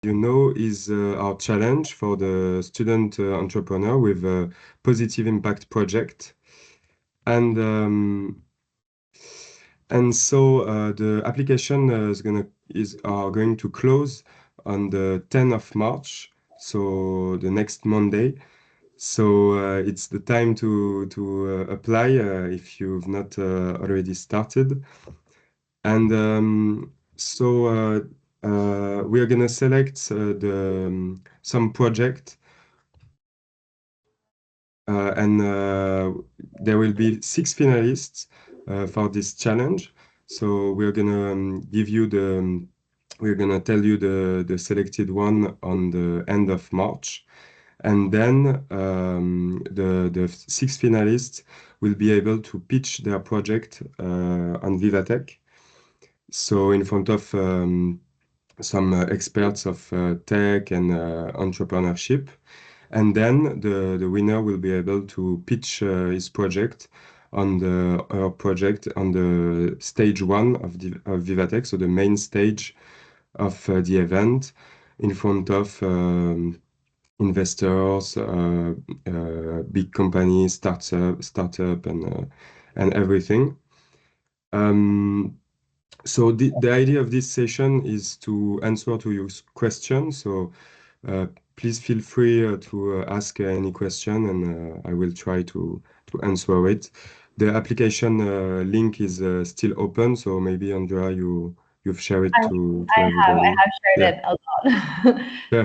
you know, is our challenge for the student entrepreneur with a positive impact project. And the application are going to close on the 10th of March, so the next Monday. So it's the time to apply if you've not already started. And we are gonna select some project, and there will be 6 finalists for this challenge. So we're gonna tell you the selected one on the end of March. And then the 6 finalists will be able to pitch their project on VivaTech. So in front of some experts of tech and entrepreneurship. And then the winner will be able to pitch his project on her project on the stage 1 of VivaTech, so the main stage of the event, in front of investors, big companies, startup, and everything. So the idea of this session is to answer to your questions. So please feel free to ask any question, and I will try to answer it. The application link is still open, so maybe Andrea, you've shared it to I everybody. have shared Yeah, it a lot.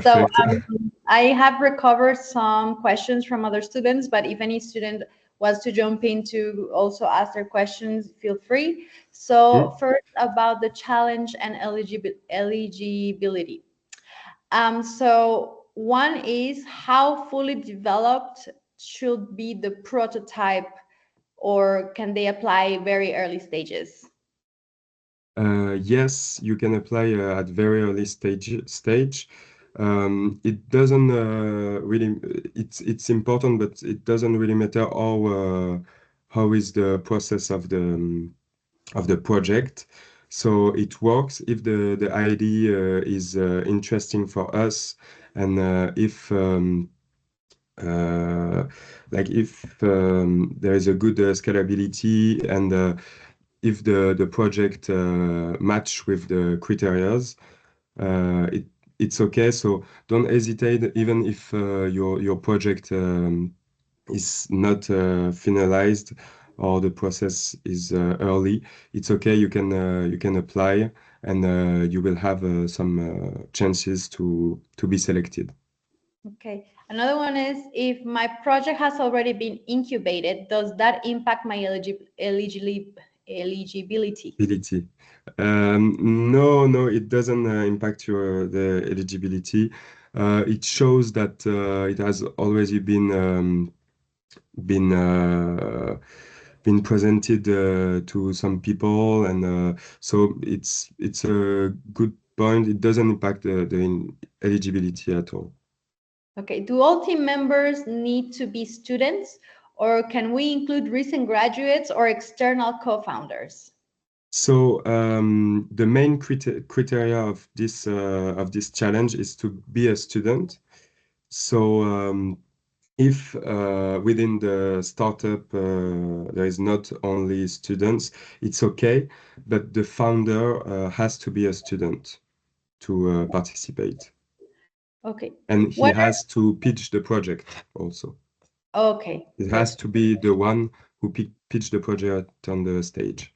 So perfect. I have recovered some questions from other students, but if any student wants to jump in to also ask their questions, feel free. Hmm? So first about the challenge and eligibility. So one is how fully developed should be the prototype, or can they apply very early stages? Yes, you can apply at very early stage. It doesn't really. It's important, but it doesn't really matter how is the process of the project. So it works if the idea is interesting for us, and if uh, there is a good scalability, and if the project match with the criterias, it's okay. So don't hesitate, even if your project is not finalized or the process is early. It's okay. You can apply, and you will have some chances to be selected. Okay. Another one is if my project has already been incubated, does that impact my eligibility? Eligibility. No, no, it doesn't impact the eligibility. It shows that it has already been uh, been presented to some people, and so it's a good point. It doesn't impact the eligibility at all. Okay. Do all team members need to be students, or can we include recent graduates or external co-founders? So the main criteria of this challenge is to be a student. So if within the startup there is not only students, it's okay, but the founder has to be a student to participate, Okay. and he What has to pitch the project also. Okay, It has good. to be the one who pitch the project on the stage.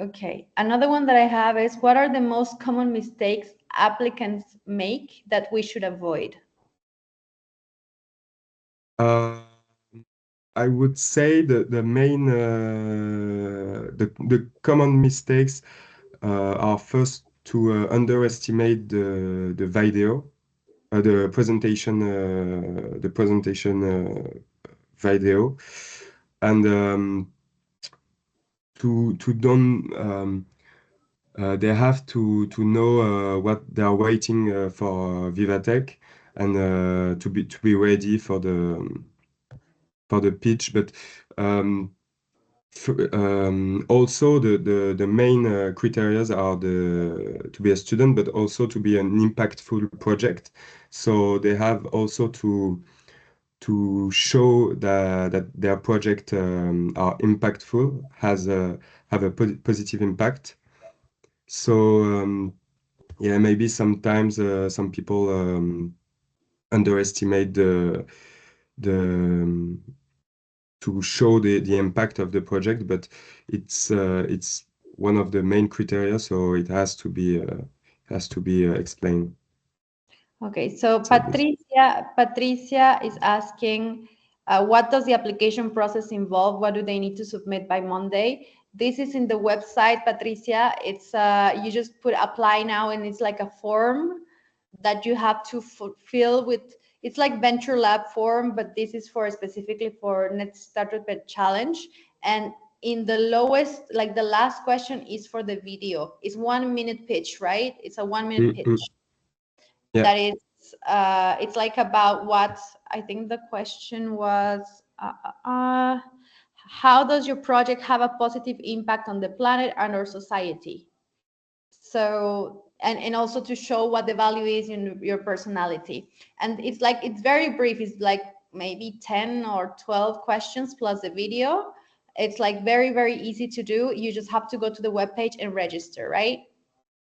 Okay. Another one that I have is what are the most common mistakes applicants make that we should avoid? Uh, I would say the main the common mistakes are first to underestimate the video, the presentation video, and to don't they have to know what they are waiting for VivaTech, and to be ready for the pitch. But Also, the main criteria are to be a student, but also to be an impactful project. So they have also to show that their project are impactful, have a positive impact. So yeah, maybe sometimes some people underestimate the to show the impact of the project, but it's one of the main criteria, so it has to be explained. Okay, so So this. Patricia is asking, what does the application process involve? What do they need to submit by Monday? This is in the website, Patricia. It's you just put apply now, and it's like a form that you have to fill with. It's like Venture Lab form, but this is for specifically for Net Startup Challenge. And in the lowest, like the last question is for the video. It's 1 minute pitch, right? It's a 1 minute Mm, mm. pitch Yeah, that is it's like about what I think the question was how does your project have a positive impact on the planet and our society? So and also to show what the value is in your personality. And it's like it's very brief, it's like maybe 10 or 12 questions plus the video. It's like very easy to do. You just have to go to the webpage and register, right?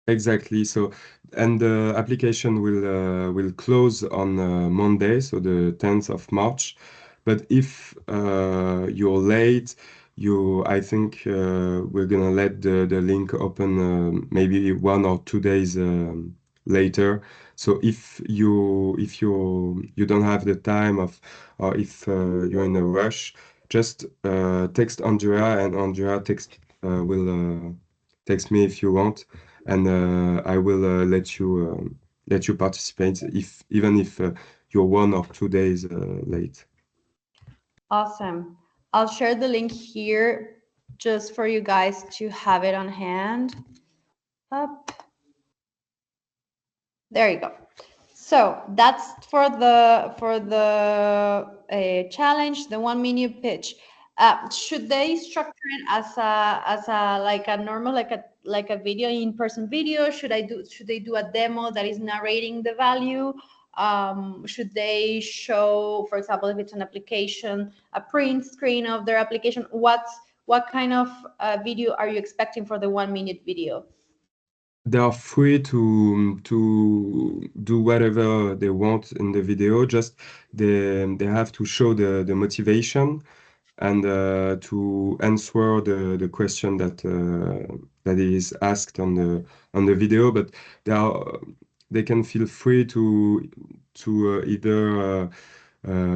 exactly. So, and the application will close on Monday, so the 10th of March. But if you're late, I think we're gonna let the link open maybe 1 or 2 days later. So if you don't have the time of, or if you're in a rush, just text Andrea, and Andrea will text me if you want, and I will let you participate if even if you're 1 or 2 days late. Awesome. I'll share the link here just for you guys to have it on hand. Up. There you go. So that's for the challenge, the 1 minute pitch. Should they structure it as a like a normal like a video, in-person video? Should they do a demo that is narrating the value? Should they show, for example, if it's an application, a print screen of their application? What kind of video are you expecting for the 1 minute video? They are free to do whatever they want in the video. Just they have to show the motivation, and to answer the question that is asked on the video. But they can feel free to either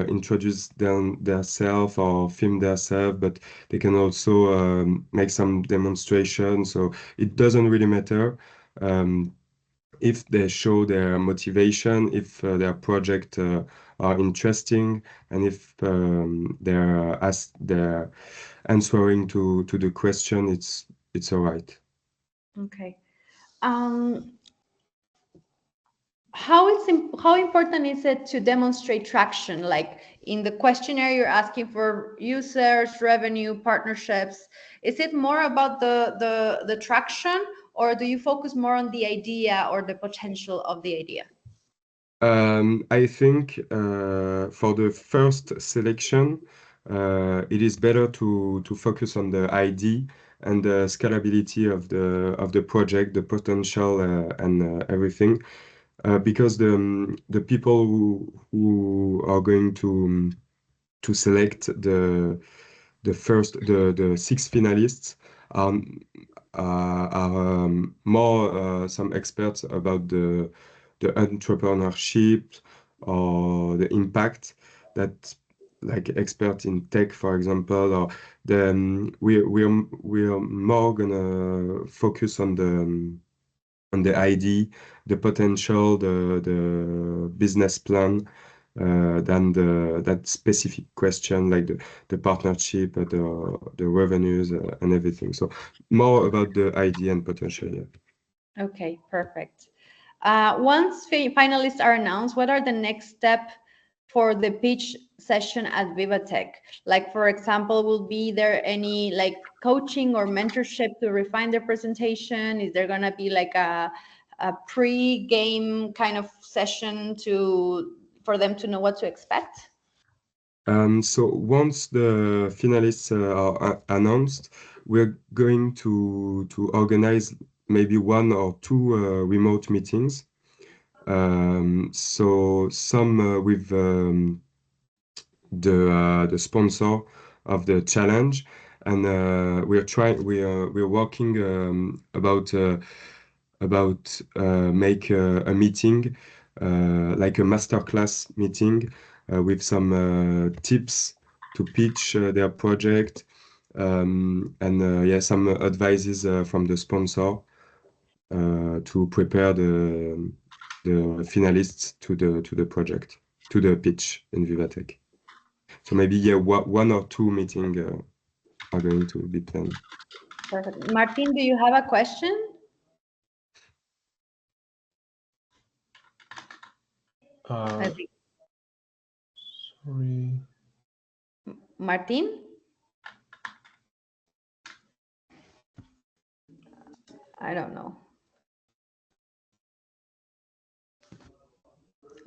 introduce themselves or film themselves, but they can also make some demonstrations. So it doesn't really matter. Um, if they show their motivation, if their project are interesting, and if they're answering to the question, it's all right. Okay. Um, how important is it to demonstrate traction? Like in the questionnaire, you're asking for users, revenue, partnerships. Is it more about the traction, or do you focus more on the idea or the potential of the idea? I think for the first selection, it is better to focus on the ID and the scalability of the project, the potential, and everything. Because the people who are going to select the 6 finalists are more some experts about the entrepreneurship or the impact, that like expert in tech, for example. Or we're more gonna focus on the ID, the potential, the business plan, than that specific question like the partnership, the revenues, and everything. So more about the idea and potential. Yeah. Okay, perfect. Once finalists are announced, what are the next step for the pitch session at VivaTech? Like, for example, will be there any like coaching or mentorship to refine their presentation? Is there gonna be like a pre-game kind of session for them to know what to expect? So once the finalists are announced, we're going to organize maybe one or two remote meetings. So some with the sponsor of the challenge, and we're working about make a meeting like a masterclass meeting with some tips to pitch their project, and yeah, some advices from the sponsor to prepare the finalists to the project, to the pitch in VivaTech. So maybe yeah, one or two meetings are going to be planned. Perfect. Martin, do you have a question? I think Sorry. Martin? I don't know.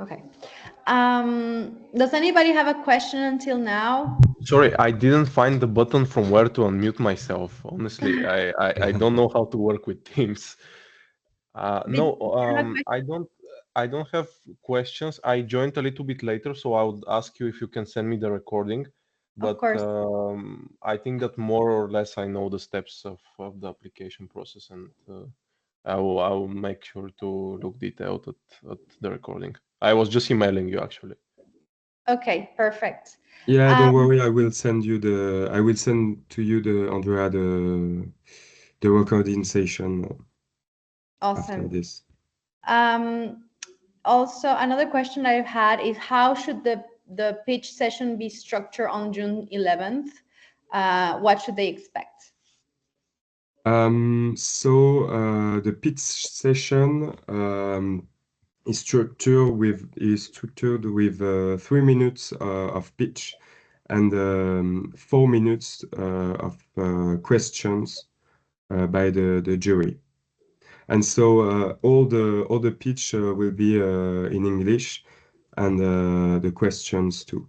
Okay. Does anybody have a question until now? Sorry, I didn't find the button from where to unmute myself. Honestly, I don't know how to work with Teams. Did No, you have a question? I don't have questions. I joined a little bit later, so I would ask you if you can send me the recording. Of But course. I think that more or less I know the steps of the application process, and I will make sure to look detailed at the recording. I was just emailing you actually. Okay, perfect. Yeah, don't Um, worry. I will send to you Andrea the recording session after awesome. this. Um, Also, another question I've had is how should the pitch session be structured on June 11th? What should they expect? So the pitch session is structured with 3 minutes of pitch and 4 minutes of questions by the jury. And so all the pitch will be in English, and the questions too.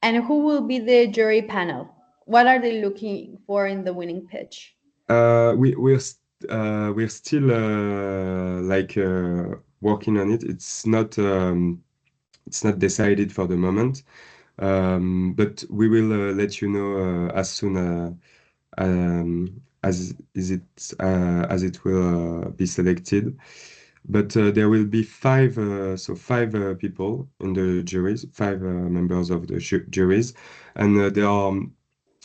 And who will be the jury panel? What are they looking for in the winning pitch? We're still like working on it. It's not decided for the moment, but we will let you know as soon as it will be selected. But there will be five people in the juries, five members of the juries, and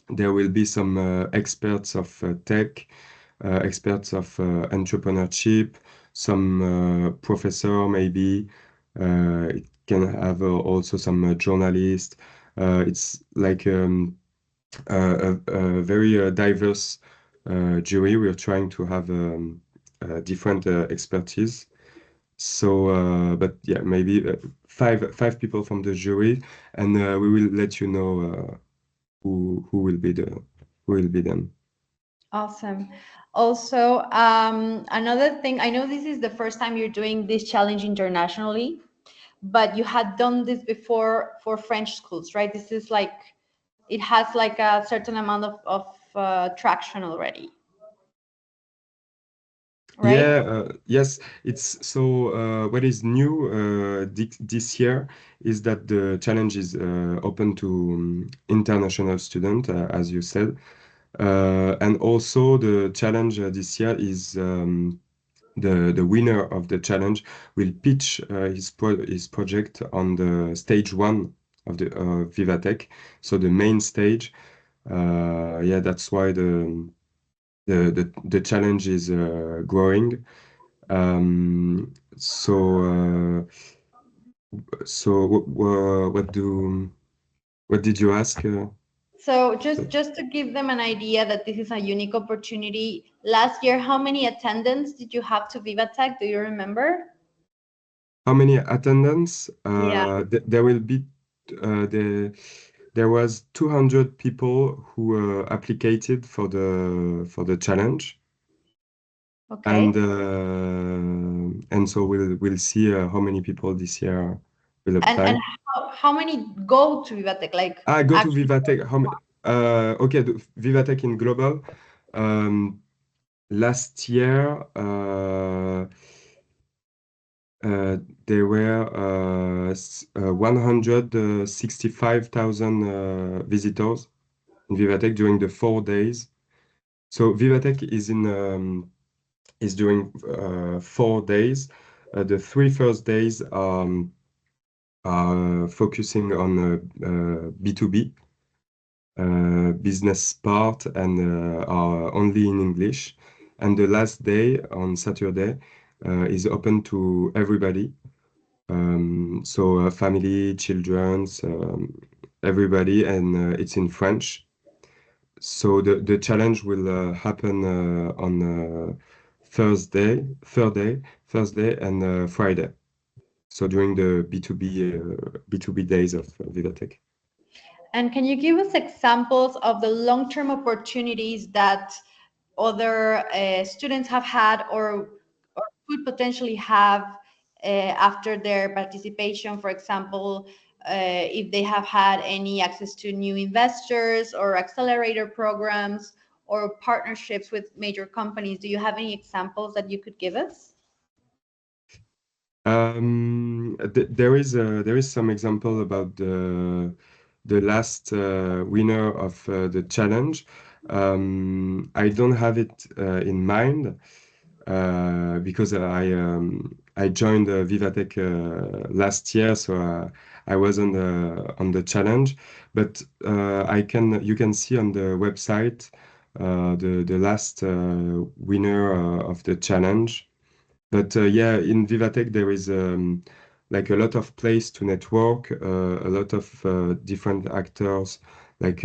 there will be some experts of tech, experts of entrepreneurship, some professor maybe. It can have also some journalists. It's like a very diverse jury. We're trying to have different expertise. So, but yeah, maybe five people from the jury, and we will let you know who will be who will be them. Awesome. Also, another thing, I know this is the first time you're doing this challenge internationally, but you had done this before for French schools, right? This is like, it has like a certain amount of traction already, right? Yeah, yes, it's so what is new this year is that the challenge is open to international students, as you said. And also the challenge this year is the winner of the challenge will pitch his project on the stage one of the VivaTech, so the main stage. Yeah, that's why the challenge is growing. So what did you ask? So just to give them an idea that this is a unique opportunity, last year, how many attendants did you have to VivaTech? Do you remember? how many attendance? Yeah. There will be there was 200 people who applied for the challenge, Okay. and so we'll see how many people this year will And apply. how many go to VivaTech? Like Go to actually, VivaTech. Okay, VivaTech in global. Last year, uh, there were 165,000 visitors in VivaTech during the 4 days. So VivaTech is doing 4 days. The 3 first days are focusing on B2B business part and are only in English. And the last day on Saturday is open to everybody. So family, children, everybody, and it's in French. So the challenge will happen on Thursday and Friday. So during the B2B days of VivaTech. and can you give us examples of the long-term opportunities that other students have had or could potentially have after their participation? For example, if they have had any access to new investors or accelerator programs or partnerships with major companies. Do you have any examples that you could give us? There is some example about the last winner of the challenge. I don't have it in mind because I joined VivaTech last year, so I wasn't on the challenge. But you can see on the website the last winner of the challenge. But yeah, in VivaTech there is like a lot of place to network, a lot of different actors, like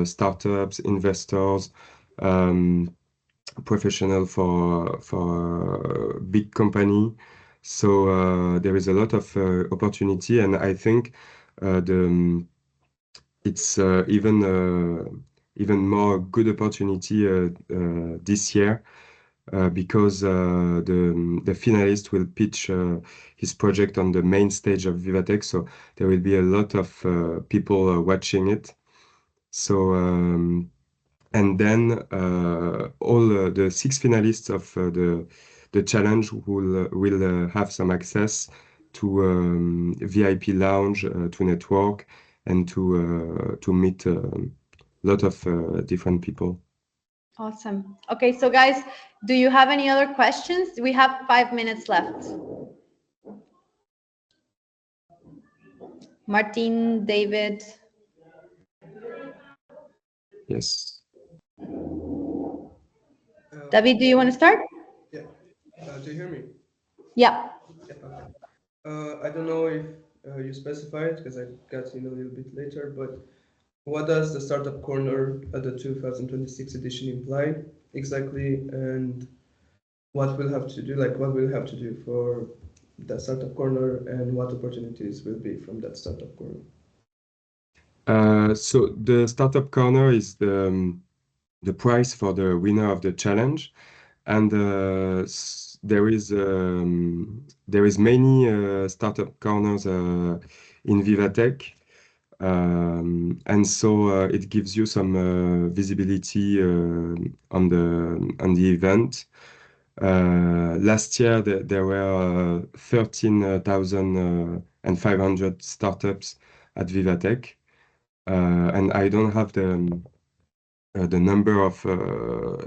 startups, investors, um, professional for big company. So there is a lot of opportunity, and I think it's even more good opportunity this year because the finalist will pitch his project on the main stage of VivaTech, so there will be a lot of people watching it. So and then all the 6 finalists of the challenge will have some access to VIP lounge to network and to meet a lot of different people. Awesome. Okay, so guys, do you have any other questions? We have 5 minutes left. Martin, David. Yes. David, do you want to start? Yeah. Do you hear me? Yeah. Yeah. Okay. I don't know if you specified because I got in a little bit later, but what does the startup corner at the 2026 edition imply exactly, and what we'll have to do? Like, what we'll have to do for that startup corner, and what opportunities will be from that startup corner? So the startup corner is the prize for the winner of the challenge, and there is many startup corners in VivaTech, and so it gives you some visibility on the event. Last year there were 13,500 startups at VivaTech, and I don't have the number of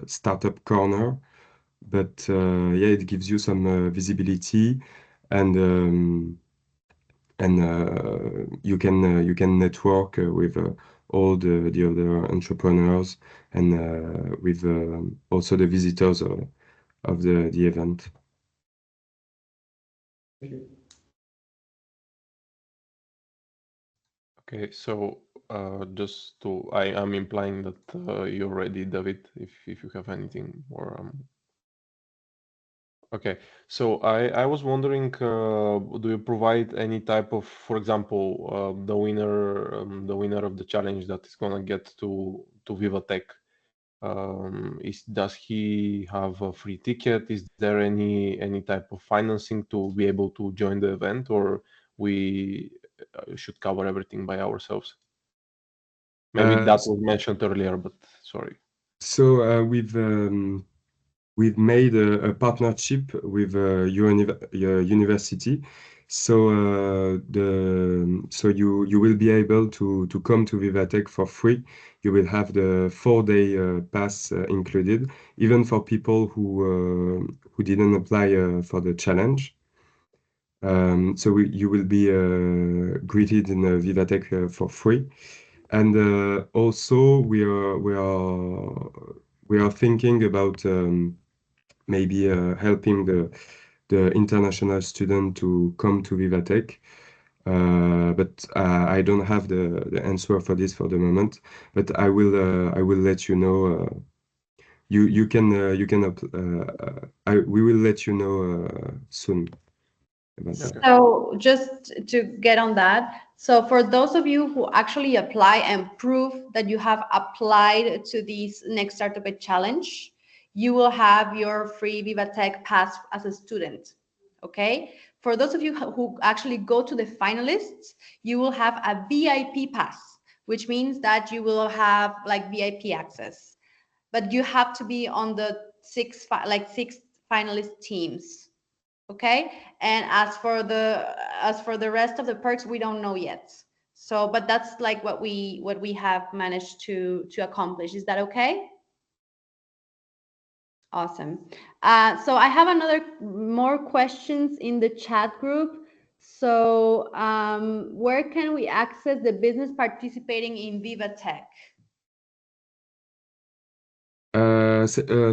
startup corner, but yeah, it gives you some visibility, and you can network with all the other entrepreneurs and with also the visitors of the event. Thank you. Okay, so just to, I'm implying that you're ready, David. If you have anything more, Okay, so I was wondering, do you provide any type of, for example, the winner of the challenge that is gonna get to VivaTech, does he have a free ticket? Is there any type of financing to be able to join the event, or we should cover everything by ourselves? Maybe that was mentioned earlier, but sorry. So we've made a partnership with your university. So you will be able to come to VivaTech for free. You will have the 4-day pass included, even for people who didn't apply for the challenge. So you will be greeted in VivaTech for free. And also we are thinking about maybe helping the international student to come to VivaTech. But I don't have the answer for this for the moment. But I will let you know. You can we will let you know soon about that. So just to get on that, so for those of you who actually apply and prove that you have applied to this Next Startup Ed Challenge, you will have your free VivaTech pass as a student. Okay. For those of you who actually go to the finalists, you will have a VIP pass, which means that you will have like VIP access, but you have to be on the six finalist teams. Okay, and as for the rest of the perks, we don't know yet. So but that's like what we have managed to accomplish. Is that okay? Awesome. So I have another more questions in the chat group. So where can we access the business participating in VivaTech?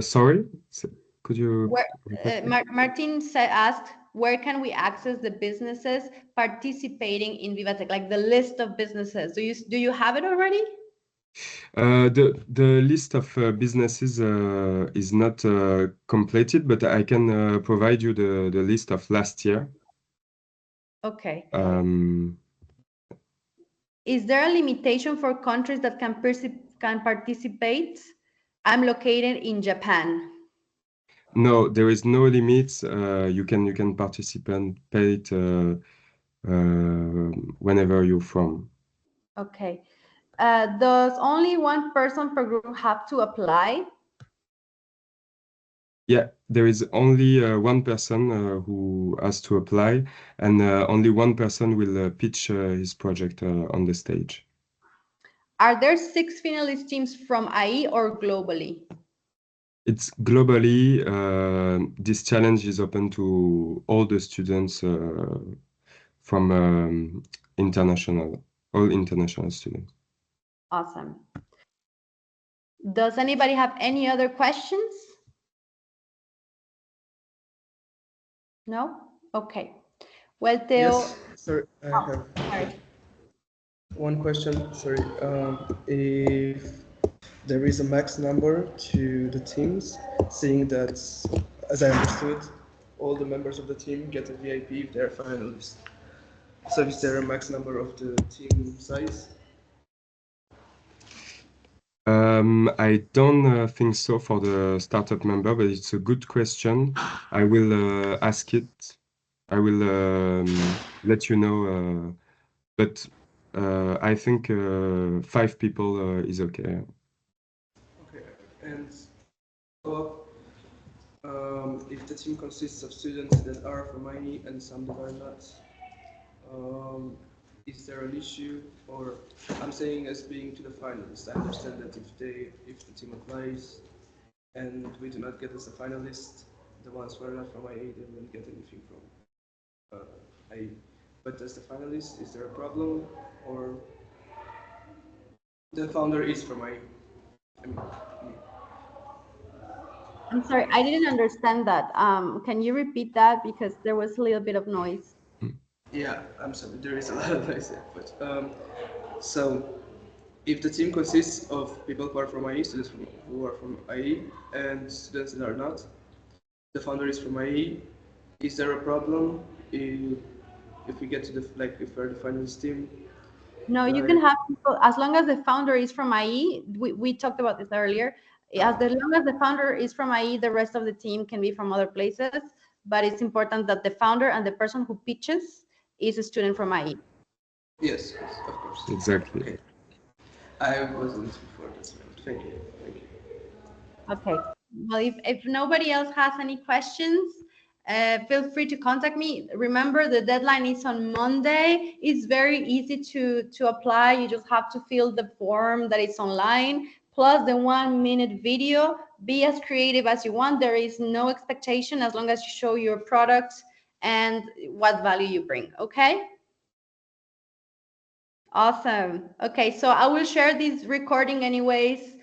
Sorry, could you? Martin asked, where can we access the businesses participating in VivaTech, like the list of businesses? Do you have it already? The list of businesses is not completed, but I can provide you the list of last year. Okay. Is there a limitation for countries that can participate? I'm located in Japan. No, there is no limits. You can participate whenever you're from. Okay. Does only one person per group have to apply? Yeah, there is only one person who has to apply, and only one person will pitch his project on the stage. Are there 6 finalist teams from IE or globally? It's globally. This challenge is open to all the students from all international students. Awesome. Does anybody have any other questions? No? Okay. Well, Theo. Yes, sorry, I have one question. Sorry. If there is a max number to the teams, seeing that, as I understood, all the members of the team get a VIP if they're finalists. So is there a max number of the team size? I don't think so for the startup member, but it's a good question. I will ask it. I will let you know. But I think 5 people is okay. Okay, and if the team consists of students that are from IE and some that are not, is there an issue? Or I'm saying as being to the finalists. I understand that if the team applies and we do not get as a finalist, the ones who are not from IE, they won't get anything from IE. But as the finalist, is there a problem? Or the founder is from IE? I mean, I'm sorry, I didn't understand that. Can you repeat that? Because there was a little bit of noise. yeah, I'm sorry, there is a lot of noise there. But so if the team consists of people who are from IE, students who are from IE, and students that are not, the founder is from IE. Is there a problem if we get to the if we're the finalist team? No, you can have people, as long as the founder is from IE, we talked about this earlier. As long as the founder is from IE, the rest of the team can be from other places, but it's important that the founder and the person who pitches is a student from IE. Yes, yes, of course. Exactly. Okay. I wasn't before this round. Thank you. Thank you. Okay. Well, if nobody else has any questions, feel free to contact me. Remember, the deadline is on Monday. It's very easy to apply. You just have to fill the form that is online, plus the 1-minute video. Be as creative as you want. There is no expectation as long as you show your product and what value you bring. Okay? Awesome. Okay, so I will share this recording anyways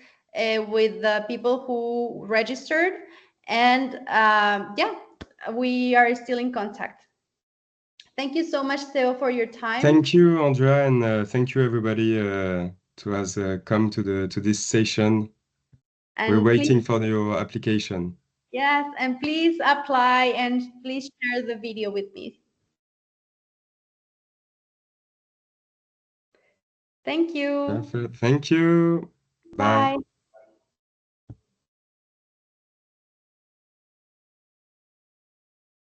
with the people who registered. And yeah, we are still in contact. Thank you so much, Theo, for your time. Thank you, Andrea, and thank you everybody to has come to this session. And we're waiting for your application. Yes, and please apply and please share the video with me. Thank you. Perfect. Thank you. Bye. Bye.